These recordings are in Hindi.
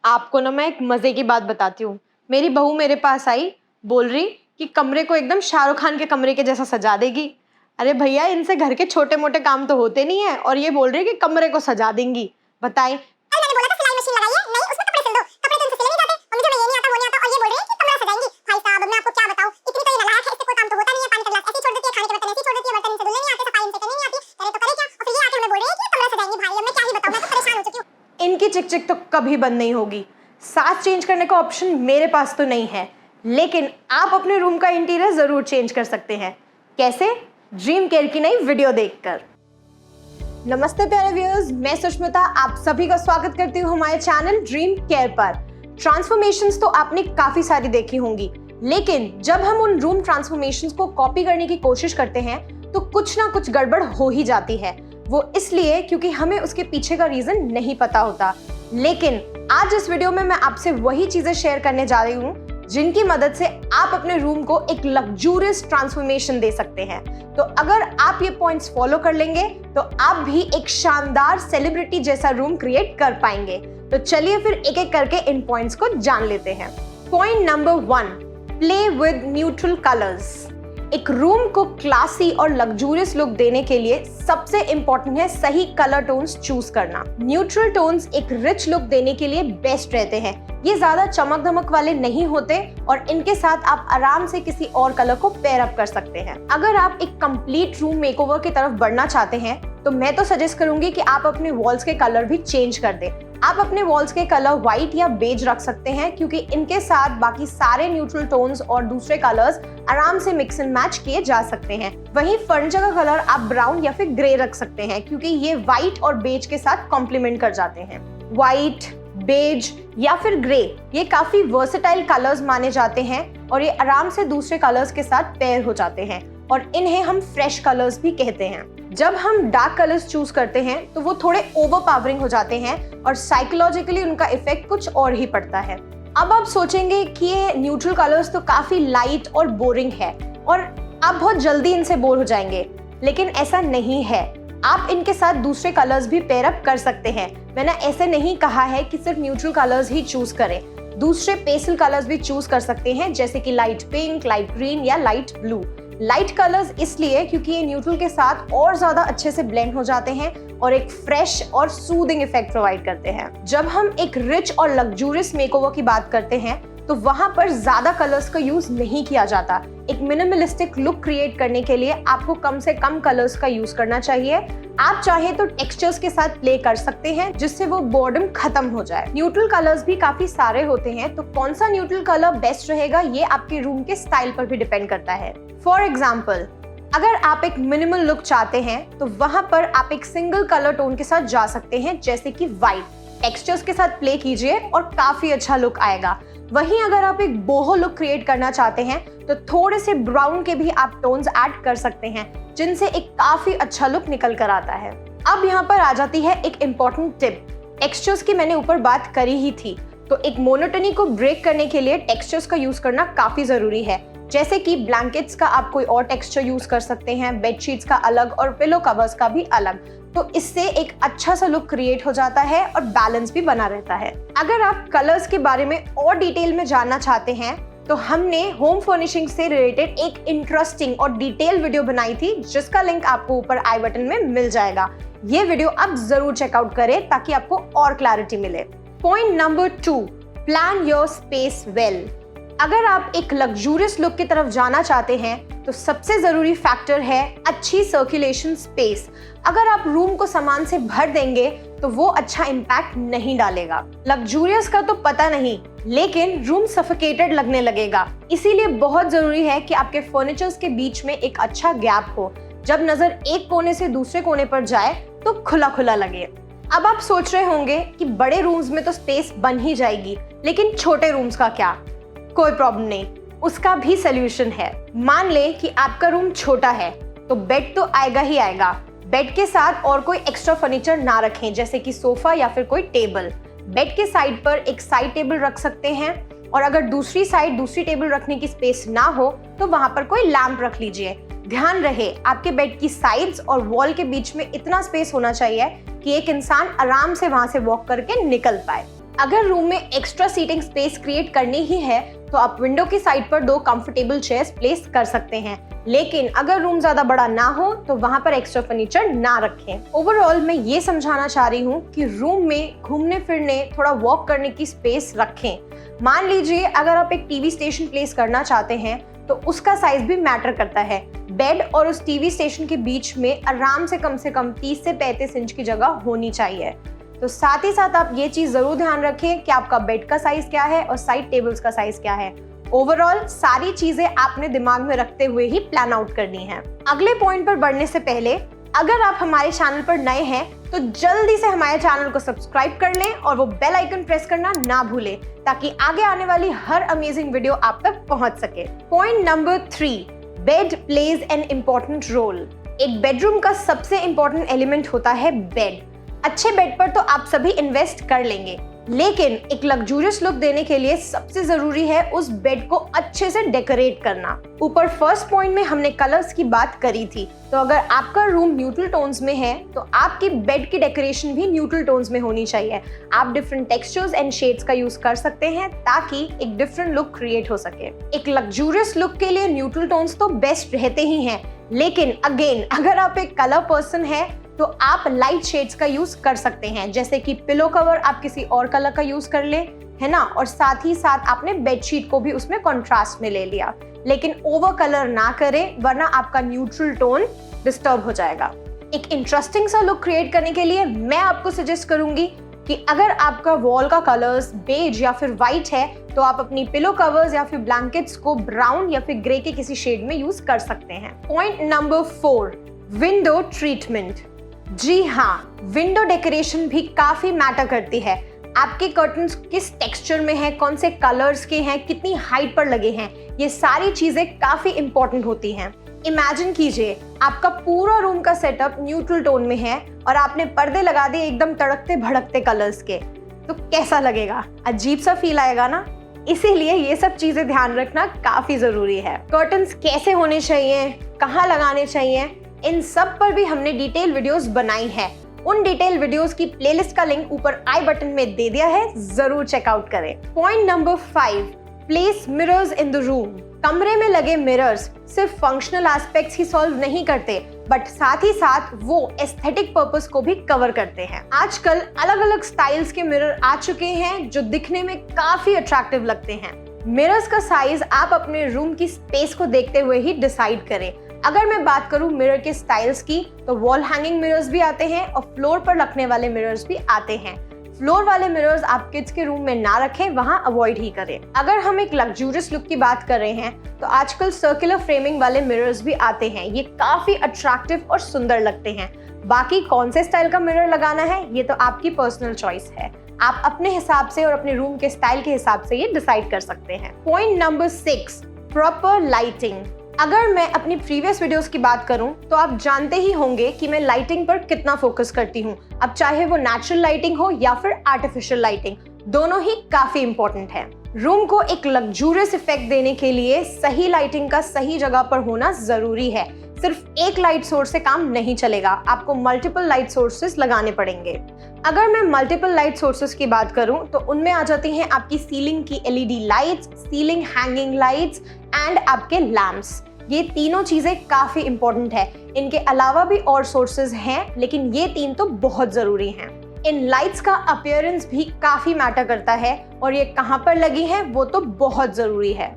आपको ना मैं एक मजे की बात बताती हूँ। मेरी बहू मेरे पास आई, बोल रही कि कमरे को एकदम शाहरुख खान के कमरे के जैसा सजा देगी। अरे भैया, इनसे घर के छोटे मोटे काम तो होते नहीं है और ये बोल रही कि कमरे को सजा देंगी। बताएं। मैंने बोला था सिलाई मशीन लगाइए, नहीं उसमें कपड़े सिल दो। कपड़े तो इनसे सिले नहीं जाते और मुझे ये नहीं आता वो नहीं आता और ये बोल रही है कि कमरा सजाएंगी। भाई साहब, मैं आपको क्या बताऊं, इतनी तो ये नालायक है, इससे कोई काम तो होता नहीं है। पानी का गिलास ऐसे ही छोड़ देती है, खाने के बर्तन ऐसे ही छोड़ देती है, बर्तन इनसे धुलने नहीं आते, सफाई इनसे करनी नहीं आती, करे तो करे क्या, और फिर ये आके हमें बोल रही है कि कमरा सजाएंगी। भाई अब मैं क्या ही बताऊं, मैं तो परेशान हो चुकी हूं। इनकी चिक चिक तो कभी बंद नहीं होगी। साथ चेंज करने का ऑप्शन मेरे पास तो नहीं है, लेकिन आप अपने रूम का इंटीरियर जरूर चेंज कर सकते हैं। कैसे? ड्रीम केयर की नई वीडियो देखकर। नमस्ते प्यारे व्यूअर्स, मैं सुष्मिता आप सभी का स्वागत करती हूँ हमारे चैनल ड्रीम केयर पर। ट्रांसफॉर्मेशंस तो आपने काफी सारी देखी होंगी, लेकिन जब हम उन रूम ट्रांसफॉर्मेशंस को कॉपी करने की कोशिश करते हैं तो कुछ ना कुछ गड़बड़ हो ही जाती है। वो इसलिए क्योंकि हमें उसके पीछे का रीजन नहीं पता होता। लेकिन आज इस वीडियो में मैं आपसे वही चीजें शेयर करने जा रही हूँ जिनकी मदद से आप अपने रूम को एक लग्जूरियस ट्रांसफॉर्मेशन दे सकते हैं। तो अगर आप ये पॉइंट्स फॉलो कर लेंगे तो आप भी एक शानदार सेलिब्रिटी जैसा रूम क्रिएट कर पाएंगे। तो चलिए फिर एक एक करके इन पॉइंट्स को जान लेते हैं। Point number 1, play with neutral colours. एक रूम को क्लासी और लग्जूरियस लुक देने के लिए सबसे इंपॉर्टेंट है सही कलर टोन्स चूज करना। न्यूट्रल टोन्स एक रिच लुक देने के लिए बेस्ट रहते हैं। ये ज्यादा चमक धमक वाले नहीं होते और इनके साथ आप आराम से किसी और कलर को पेयर अप कर सकते हैं। अगर आप एक कंप्लीट रूम मेकओवर की तरफ बढ़ना चाहते हैं तो मैं तो सजेस्ट करूंगी कि आप अपने वॉल्स के कलर भी चेंज कर दें। आप अपने वॉल्स के कलर व्हाइट या बेज रख सकते हैं क्योंकि इनके साथ बाकी सारे न्यूट्रल टोन्स और दूसरे कलर्स आराम से मिक्स एंड मैच किए जा सकते हैं। वहीं फर्नीचर का कलर आप ब्राउन या फिर ग्रे रख सकते हैं क्योंकि ये व्हाइट और बेज के साथ कॉम्प्लीमेंट कर जाते हैं। व्हाइट, बेज या फिर ग्रे ये काफी वर्सेटाइल कलर्स माने जाते हैं और ये आराम से दूसरे कलर्स के साथ पेयर हो जाते हैं और इन्हें हम फ्रेश कलर्स भी कहते हैं। जब हम डार्क कलर्स चूज करते हैं तो वो थोड़े ओवरपावरिंग हो जाते हैं और साइकोलॉजिकली उनका इफेक्ट कुछ और ही पड़ता है। अब आप सोचेंगे कि ये न्यूट्रल कलर्स तो काफी लाइट और बोरिंग है और आप बहुत जल्दी इनसे बोर हो जाएंगे, लेकिन ऐसा नहीं है। आप इनके साथ दूसरे कलर्स भी पेयर अप कर सकते हैं। मैंने ऐसे नहीं कहा है कि सिर्फ न्यूट्रल कलर्स ही चूज करें, दूसरे पेस्टल कलर्स भी चूज कर सकते हैं जैसे कि लाइट पिंक, लाइट ग्रीन या लाइट ब्लू। लाइट कलर्स इसलिए क्योंकि ये न्यूट्रल के साथ और ज्यादा अच्छे से ब्लेंड हो जाते हैं और एक फ्रेश और सूदिंग इफेक्ट प्रोवाइड करते हैं। जब हम एक रिच और लग्जूरियस मेकओवर की बात करते हैं तो वहां पर ज्यादा कलर्स का यूज नहीं किया जाता। एक मिनिमलिस्टिक लुक क्रिएट करने के लिए आपको कम से कम कलर्स का यूज करना चाहिए। आप चाहे तो टेक्सचर्स के साथ प्ले कर सकते हैं जिससे वो बोर्डम खत्म हो जाए। न्यूट्रल कलर्स भी काफी सारे होते हैं, तो कौन सा न्यूट्रल कलर बेस्ट रहेगा ये आपके रूम के स्टाइल पर भी डिपेंड करता है। फॉर एग्जाम्पल, अगर आप एक मिनिमल लुक चाहते हैं तो वहां पर आप एक सिंगल कलर टोन के साथ जा सकते हैं जैसे कि व्हाइट। टेक्सचर्स के साथ प्ले कीजिए और काफी अच्छा लुक आएगा। वहीं अगर आप एक बोहो लुक क्रिएट करना चाहते हैं तो थोड़े से ब्राउन के भी आप टोन्स ऐड कर सकते हैं जिनसे एक काफी अच्छा लुक निकल कर आता है। अब यहाँ पर आ जाती है एक इम्पॉर्टेंट टिप। टेक्सचर्स की मैंने ऊपर बात करी ही थी, तो एक मोनोटोनी को ब्रेक करने के लिए टेक्सचर्स का यूज करना काफी जरूरी है। जैसे कि ब्लैंकेट्स का आप कोई और टेक्सचर यूज कर सकते हैं, बेडशीट्स का अलग और पिलो कवर्स का भी अलग। तो इससे एक अच्छा सा लुक क्रिएट हो जाता है और बैलेंस भी बना रहता है। अगर आप कलर्स के बारे में और डिटेल में जानना चाहते हैं तो हमने होम फर्निशिंग से रिलेटेड एक इंटरेस्टिंग और डिटेल वीडियो बनाई थी जिसका लिंक आपको ऊपर आई बटन में मिल जाएगा। ये वीडियो आप जरूर चेकआउट करें ताकि आपको और क्लैरिटी मिले। Point number 2, plan your space well. अगर आप एक लग्जूरियस लुक की तरफ जाना चाहते हैं तो सबसे जरूरी फैक्टर है अच्छी सर्कुलेशन स्पेस। अगर आप रूम को सामान से भर देंगे तो वो अच्छा इम्पैक्ट नहीं डालेगा। लग्जूरियस का तो पता नहीं, लेकिन रूम सफोकेटेड लगने लगेगा। इसीलिए बहुत जरूरी है कि आपके फर्नीचर्स के बीच में एक अच्छा गैप हो। जब नजर एक कोने से दूसरे कोने पर जाए तो खुला खुला लगे। अब आप सोच रहे होंगे कि बड़े रूम्स में तो स्पेस बन ही जाएगी, लेकिन छोटे रूम्स का क्या? कोई प्रॉब्लम नहीं, उसका भी सोल्यूशन है। मान ले कि आपका रूम छोटा है तो बेड तो आएगा ही आएगा। बेड के साथ और कोई एक्स्ट्रा फर्नीचर ना रखें जैसे कि सोफा या फिर कोई टेबल। बेड के साइड पर एक साइड टेबल रख सकते हैं और अगर दूसरी साइड दूसरी टेबल रखने की स्पेस ना हो तो वहां पर कोई लैंप रख लीजिए। ध्यान रहे आपके बेड की साइड्स और वॉल के बीच में इतना स्पेस होना चाहिए कि एक इंसान आराम से वहां से वॉक करके निकल पाए। अगर रूम में एक्स्ट्रा सीटिंग स्पेस क्रिएट करनी ही है तो आप विंडो की साइड पर 2 कंफर्टेबल चेयर्स प्लेस कर सकते हैं, लेकिन अगर रूम ज्यादा बड़ा ना हो तो वहां पर एक्स्ट्रा फर्नीचर ना रखें। ओवरऑल मैं ये समझाना चाह रही हूँ कि रूम में घूमने फिरने, थोड़ा वॉक करने की स्पेस रखें। मान लीजिए अगर आप एक टीवी स्टेशन प्लेस करना चाहते हैं तो उसका साइज भी मैटर करता है। बेड और उस टीवी स्टेशन के बीच में आराम से कम 30 से 35 इंच की जगह होनी चाहिए। तो साथ ही साथ आप ये चीज जरूर ध्यान रखें कि आपका बेड का साइज क्या है और साइड टेबल्स का साइज क्या है। ओवरऑल सारी चीजें आपने दिमाग में रखते हुए ही प्लान आउट करनी है। अगले पॉइंट पर बढ़ने से पहले अगर आप हमारे चैनल पर नए हैं तो जल्दी से हमारे चैनल को सब्सक्राइब कर लें और वो बेल आइकन प्रेस करना ना भूलें ताकि आगे आने वाली हर अमेजिंग वीडियो आप तक पहुंच सके। Point number 3, bed plays an important role. एक बेडरूम का सबसे इम्पोर्टेंट एलिमेंट होता है बेड। अच्छे बेड पर तो आप सभी इन्वेस्ट कर लेंगे, लेकिन एक लग्जूरियस लुक देने के लिए सबसे जरूरी है उस बेड को अच्छे से डेकोरेट करना। ऊपर फर्स्ट पॉइंट में हमने कलर्स की बात करी थी, तो अगर आपका रूम न्यूट्रल टोन्स में है तो आपकी बेड की डेकोरेशन भी न्यूट्रल टोन्स में होनी चाहिए। आप डिफरेंट टेक्सचर्स एंड शेड्स का यूज कर सकते हैं ताकि एक डिफरेंट लुक क्रिएट हो सके। एक लग्जूरियस लुक के लिए न्यूट्रल टोन्स तो बेस्ट रहते ही हैं, लेकिन अगेन अगर आप एक कलर पर्सन है तो आप लाइट शेड्स का यूज कर सकते हैं, जैसे कि पिलो कवर आप किसी और कलर का यूज कर ले, है ना, और साथ ही साथ आपने बेडशीट को भी उसमें कंट्रास्ट में ले लिया, लेकिन ओवर कलर ना करें वरना आपका न्यूट्रल टोन डिस्टर्ब हो जाएगा। एक इंटरेस्टिंग सा लुक क्रिएट करने के लिए मैं आपको सजेस्ट करूंगी कि अगर आपका वॉल का कलर्स बेज या फिर व्हाइट है तो आप अपनी पिलो कवर्स या फिर ब्लैंकेट्स को ब्राउन या फिर ग्रे के किसी शेड में यूज कर सकते हैं। Point number 4, window treatment. जी हाँ, विंडो डेकोरेशन भी काफी मैटर करती है। आपके कर्टन्स किस टेक्सचर में है, कौन से कलर्स के हैं, कितनी हाइट पर लगे हैं, ये सारी चीजें काफी इंपॉर्टेंट होती हैं। इमेजिन कीजिए आपका पूरा रूम का सेटअप न्यूट्रल टोन में है और आपने पर्दे लगा दिए एकदम तड़कते भड़कते कलर्स के, तो कैसा लगेगा? अजीब सा फील आएगा ना। इसीलिए ये सब चीजें ध्यान रखना काफी जरूरी है। कर्टन्स कैसे होने चाहिए, कहाँ लगाने चाहिए, इन सब पर भी हमने डिटेल वीडियोस बनाई है। उन डिटेल वीडियोस की प्लेलिस्ट का लिंक ऊपर आई बटन में दे दिया है, जरूर चेकआउट करें। Point number 5, place mirrors in the room. कमरे में लगे मिरर्स सिर्फ फंक्शनल एस्पेक्ट्स ही सॉल्व नहीं करते, बट साथ ही साथ वो एस्थेटिक पर्पस को भी कवर करते हैं। आजकल अलग अलग स्टाइल्स के मिरर आ चुके हैं जो दिखने में काफी अट्रैक्टिव लगते हैं। मिरर्स का साइज आप अपने रूम की स्पेस को देखते हुए ही डिसाइड करें। अगर मैं बात करूं मिरर के स्टाइल्स की तो वॉल हैंगिंग मिरर्स भी आते हैं और फ्लोर पर रखने वाले मिरर्स भी आते हैं। फ्लोर वाले मिरर्स आप किड्स के रूम में ना रखें, वहां अवॉइड ही करें। अगर हम एक लग्जूरियस लुक की बात कर रहे हैं तो आजकल सर्कुलर फ्रेमिंग वाले मिरर्स भी आते हैं। ये काफी अट्रैक्टिव और सुंदर लगते हैं। बाकी कौन से स्टाइल का मिरर लगाना है ये तो आपकी पर्सनल चॉइस है। आप अपने हिसाब से और अपने रूम के स्टाइल के हिसाब से ये डिसाइड कर सकते हैं। Point number 6, proper lighting. अगर मैं अपनी प्रीवियस वीडियोस की बात करूं तो आप जानते ही होंगे कि मैं लाइटिंग पर कितना फोकस करती हूं। अब चाहे वो नेचुरल लाइटिंग हो या फिर आर्टिफिशियल लाइटिंग, दोनों ही काफी इंपॉर्टेंट है। रूम को एक लग्जूरियस इफेक्ट देने के लिए सही लाइटिंग का सही जगह पर होना जरूरी है। सिर्फ एक लाइट सोर्स से काम नहीं चलेगा, आपको मल्टीपल लाइट सोर्सेस लगाने पड़ेंगे। अगर मैं मल्टीपल लाइट सोर्सेस की बात करूं तो उनमें आ जाती हैं आपकी सीलिंग की LED lights, ceiling hanging lights and आपके लैम्प्स। ये तीनों चीजें काफी इंपॉर्टेंट है। इनके अलावा भी और सोर्सेज हैं, लेकिन ये 3 तो बहुत जरूरी हैं। इन लाइट्स का अपीयरेंस भी काफी मैटर करता है और ये कहाँ पर लगी है वो तो बहुत जरूरी है।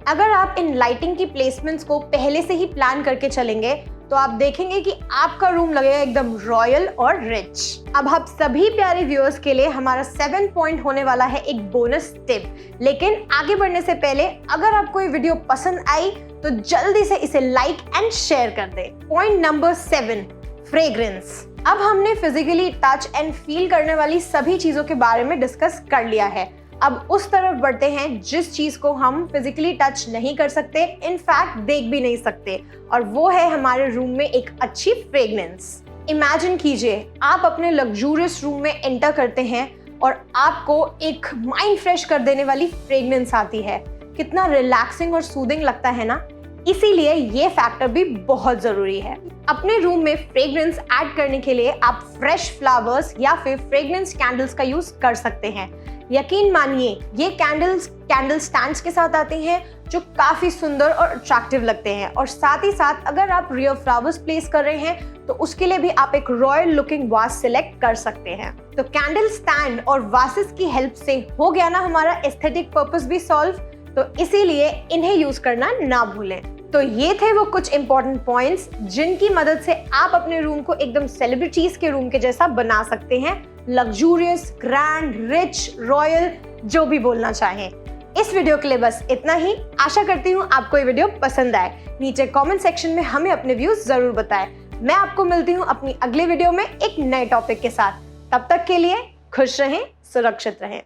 अगर आप इन लाइटिंग की प्लेसमेंट्स को पहले से ही प्लान करके चलेंगे तो आप देखेंगे कि आपका रूम लगेगा एकदम रॉयल और रिच। अब आप सभी प्यारे व्यूअर्स के लिए हमारा 7 पॉइंट होने वाला है एक बोनस टिप। लेकिन आगे बढ़ने से पहले अगर आपको ये वीडियो पसंद आई तो जल्दी से इसे लाइक एंड शेयर कर दे। Point number 7, fragrance. अब हमने फिजिकली टच एंड फील करने वाली सभी चीजों के बारे में डिस्कस कर लिया है। अब उस तरफ बढ़ते हैं जिस चीज को हम फिजिकली टच नहीं कर सकते, इनफैक्ट देख भी नहीं सकते, और वो है हमारे रूम में एक अच्छी फ्रेग्रेंस। इमेजिन कीजिए आप अपने लग्जूरियस रूम में एंटर करते हैं और आपको एक माइंड फ्रेश कर देने वाली फ्रेग्रेंस आती है। कितना रिलैक्सिंग और सूदिंग लगता है ना। इसीलिए ये फैक्टर भी बहुत जरूरी है। अपने रूम में फ्रेग्रेंस ऐड करने के लिए आप फ्रेश फ्लावर्स या फिर फ्रेग्रेंस कैंडल्स का यूज कर सकते हैं। यकीन मानिए ये कैंडल्स कैंडल स्टैंड्स के साथ आते हैं जो काफी सुंदर और अट्रैक्टिव लगते हैं, और साथ ही साथ अगर आप रियल फ्लावर्स प्लेस कर रहे हैं तो उसके लिए भी आप एक रॉयल लुकिंग वास सिलेक्ट कर सकते हैं। तो कैंडल स्टैंड और वासेस की हेल्प से हो गया ना हमारा एस्थेटिक पर्पस भी सॉल्व, तो इसीलिए इन्हें यूज करना ना भूलें। तो ये थे वो कुछ इंपॉर्टेंट पॉइंट्स जिनकी मदद से आप अपने रूम को एकदम सेलिब्रिटीज के रूम के जैसा बना सकते हैं, लग्जूरियस, ग्रैंड, रिच, रॉयल, जो भी बोलना चाहें। इस वीडियो के लिए बस इतना ही। आशा करती हूँ आपको ये वीडियो पसंद आए। नीचे कमेंट सेक्शन में हमें अपने व्यूज जरूर बताएं। मैं आपको मिलती हूँ अपनी अगले वीडियो में एक नए टॉपिक के साथ। तब तक के लिए खुश रहें, सुरक्षित रहें।